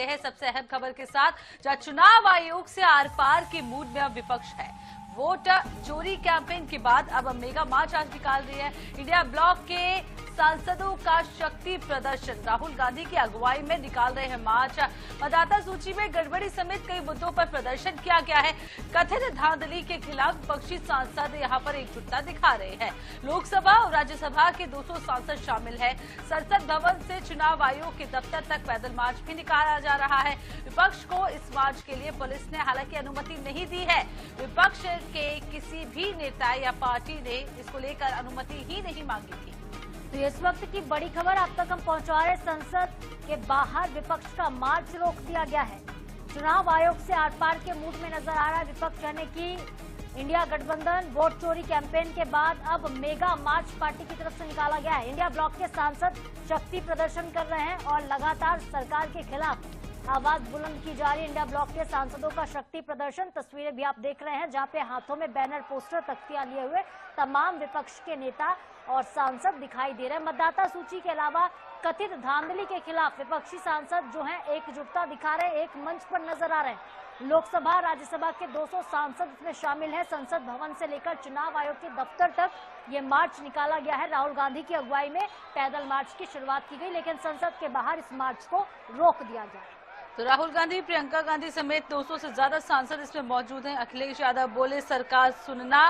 लेते हैं सबसे अहम खबर के साथ, जहां चुनाव आयोग से आर पार के मूड में अब विपक्ष है। वोट चोरी कैंपेन के बाद अब मेगा मार्च आज निकाल रही है। इंडिया ब्लॉक के सांसदों का शक्ति प्रदर्शन राहुल गांधी की अगुवाई में निकाल रहे हैं मार्च। मतदाता सूची में गड़बड़ी समेत कई मुद्दों पर प्रदर्शन किया गया है। कथित धांधली के खिलाफ विपक्षी सांसद यहां पर एकजुटता दिखा रहे हैं। लोकसभा और राज्यसभा के 200 सांसद शामिल है। संसद भवन से चुनाव आयोग के दफ्तर तक पैदल मार्च भी निकाला जा रहा है। विपक्ष को इस मार्च के लिए पुलिस ने हालांकि अनुमति नहीं दी है। विपक्ष के किसी भी नेता या पार्टी ने इसको लेकर अनुमति ही नहीं मांगी थी। तो इस वक्त की बड़ी खबर आप तक हम पहुंचा रहे। संसद के बाहर विपक्ष का मार्च रोक दिया गया है। चुनाव आयोग से आर पार के मूड में नजर आ रहा है विपक्ष, यानी कि इंडिया गठबंधन वोट चोरी कैंपेन के बाद अब मेगा मार्च पार्टी की तरफ से निकाला गया है। इंडिया ब्लॉक के सांसद शक्ति प्रदर्शन कर रहे हैं और लगातार सरकार के खिलाफ आवाज बुलंद की जा रही है। इंडिया ब्लॉक के सांसदों का शक्ति प्रदर्शन, तस्वीरें भी आप देख रहे हैं, जहां पे हाथों में बैनर, पोस्टर, तख्तियां लिए हुए तमाम विपक्ष के नेता और सांसद दिखाई दे रहे हैं। मतदाता सूची के अलावा कथित धांधली के खिलाफ विपक्षी सांसद जो हैं एकजुटता दिखा रहे हैं, एक मंच पर नजर आ रहे हैं। लोकसभा राज्यसभा के 200 सांसद इसमें शामिल हैं। संसद भवन से लेकर चुनाव आयोग के दफ्तर तक ये मार्च निकाला गया है। राहुल गांधी की अगुवाई में पैदल मार्च की शुरुआत की गई, लेकिन संसद के बाहर इस मार्च को रोक दिया गया। तो राहुल गांधी, प्रियंका गांधी समेत 200 से ज्यादा सांसद इसमें मौजूद हैं। अखिलेश यादव बोले सरकार सुनना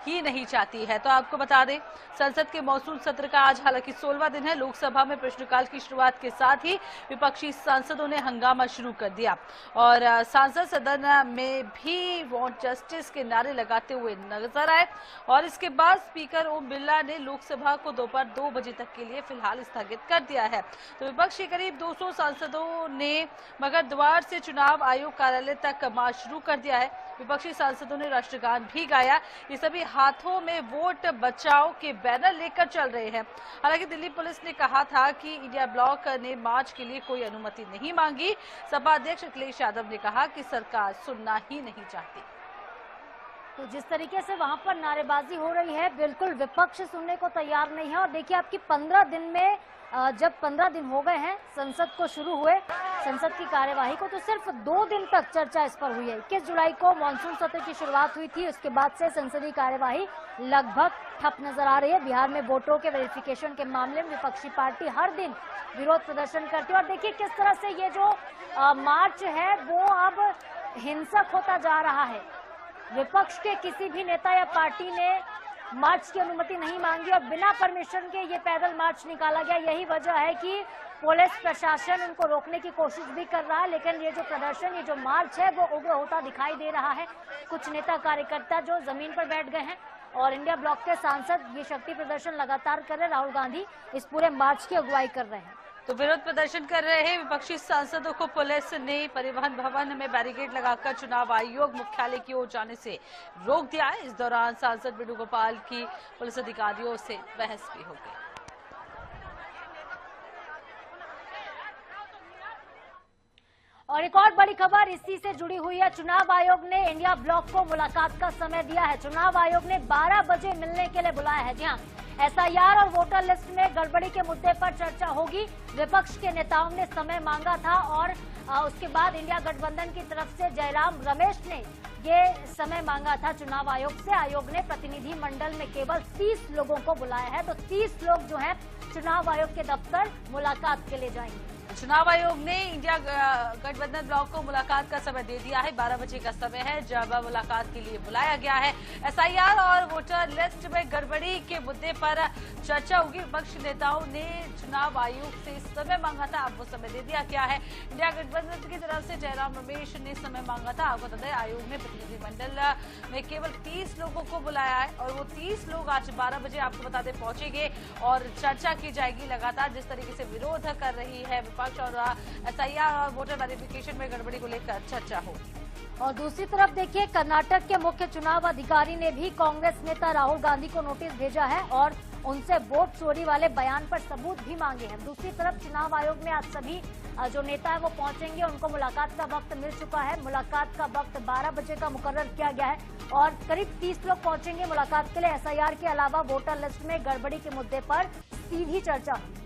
ही नहीं चाहती है। तो आपको बता दें, संसद के मॉनसून सत्र का आज हालांकि 16वां दिन है। लोकसभा में प्रश्नकाल की शुरुआत के साथ ही विपक्षी सांसदों ने हंगामा शुरू कर दिया और सांसद सदन में भी वांट जस्टिस के नारे लगाते हुए नजर आए और इसके बाद स्पीकर ओम बिरला ने लोकसभा को दोपहर 2 बजे तक के लिए फिलहाल स्थगित कर दिया है। तो विपक्ष के करीब 200 सांसदों ने मगर द्वार से चुनाव आयोग कार्यालय तक मार्च शुरू कर दिया है। विपक्षी सांसदों ने राष्ट्रगान भी गाया। ये सभी हाथों में वोट बचाओ के बैनर लेकर चल रहे हैं। हालांकि दिल्ली पुलिस ने कहा था कि इंडिया ब्लॉक ने मार्च के लिए कोई अनुमति नहीं मांगी। सपा अध्यक्ष अखिलेश यादव ने कहा कि सरकार सुनना ही नहीं चाहती। तो जिस तरीके से वहां पर नारेबाजी हो रही है, बिल्कुल विपक्ष सुनने को तैयार नहीं है। और देखिए, आपकी 15 दिन में जब 15 दिन हो गए हैं संसद को शुरू हुए, संसद की कार्यवाही को, तो सिर्फ 2 दिन तक चर्चा इस पर हुई है। 21 जुलाई को मानसून सत्र की शुरुआत हुई थी। उसके बाद से संसदीय कार्यवाही लगभग ठप नजर आ रही है। बिहार में वोटों के वेरिफिकेशन के मामले में विपक्षी पार्टी हर दिन विरोध प्रदर्शन करती है। और देखिए किस तरह से ये जो मार्च है वो अब हिंसक होता जा रहा है। विपक्ष के किसी भी नेता या पार्टी ने मार्च की अनुमति नहीं मांगी और बिना परमिशन के ये पैदल मार्च निकाला गया। यही वजह है कि पुलिस प्रशासन उनको रोकने की कोशिश भी कर रहा है, लेकिन ये जो प्रदर्शन, ये जो मार्च है वो उग्र होता दिखाई दे रहा है। कुछ नेता कार्यकर्ता जो जमीन पर बैठ गए हैं और इंडिया ब्लॉक के सांसद ये शक्ति प्रदर्शन लगातार कर रहे हैं। राहुल गांधी इस पूरे मार्च की अगुवाई कर रहे हैं। तो विरोध प्रदर्शन कर रहे हैं विपक्षी सांसदों को पुलिस ने परिवहन भवन में बैरिकेड लगाकर चुनाव आयोग मुख्यालय की ओर जाने से रोक दिया है। इस दौरान सांसद वेणुगोपाल की पुलिस अधिकारियों से बहस भी हो गई। और एक और बड़ी खबर इसी से जुड़ी हुई है। चुनाव आयोग ने इंडिया ब्लॉक को मुलाकात का समय दिया है। चुनाव आयोग ने 12 बजे मिलने के लिए बुलाया है। जी हाँ, एसआईआर और वोटर लिस्ट में गड़बड़ी के मुद्दे पर चर्चा होगी। विपक्ष के नेताओं ने समय मांगा था और उसके बाद इंडिया गठबंधन की तरफ से जयराम रमेश ने ये समय मांगा था चुनाव आयोग से। आयोग ने प्रतिनिधि मंडल में केवल 30 लोगों को बुलाया है। तो 30 लोग जो हैं चुनाव आयोग के दफ्तर मुलाकात के लिए जाएंगे। चुनाव आयोग ने इंडिया गठबंधन ब्लॉक को मुलाकात का समय दे दिया है। 12 बजे का समय है जब मुलाकात के लिए बुलाया गया है। एसआईआर और वोटर लिस्ट में गड़बड़ी के मुद्दे पर चर्चा होगी। विपक्ष नेताओं ने चुनाव आयोग से समय मांगा था, अब वो समय दे दिया गया है। इंडिया गठबंधन की तरफ से जयराम रमेश ने समय मांगा था। आपको बता दें, आयोग ने प्रतिनिधिमंडल में केवल 30 लोगों को बुलाया है और वो 30 लोग आज 12 बजे आपको बता दें पहुंचेंगे और चर्चा की जाएगी। लगातार जिस तरीके से विरोध कर रही है विपक्ष और एसआईआर और वोटर वेरिफिकेशन में गड़बड़ी को लेकर चर्चा होगी। और दूसरी तरफ देखिए, कर्नाटक के मुख्य चुनाव अधिकारी ने भी कांग्रेस नेता राहुल गांधी को नोटिस भेजा है और उनसे वोट चोरी वाले बयान पर सबूत भी मांगे हैं। दूसरी तरफ चुनाव आयोग में आज सभी जो नेता है वो पहुंचेंगे। उनको मुलाकात का वक्त मिल चुका है। मुलाकात का वक्त 12 बजे का मुकर्रर किया गया है और करीब 30 लोग पहुंचेंगे मुलाकात के लिए। एसआईआर के अलावा वोटर लिस्ट में गड़बड़ी के मुद्दे पर सीधी चर्चा होगी।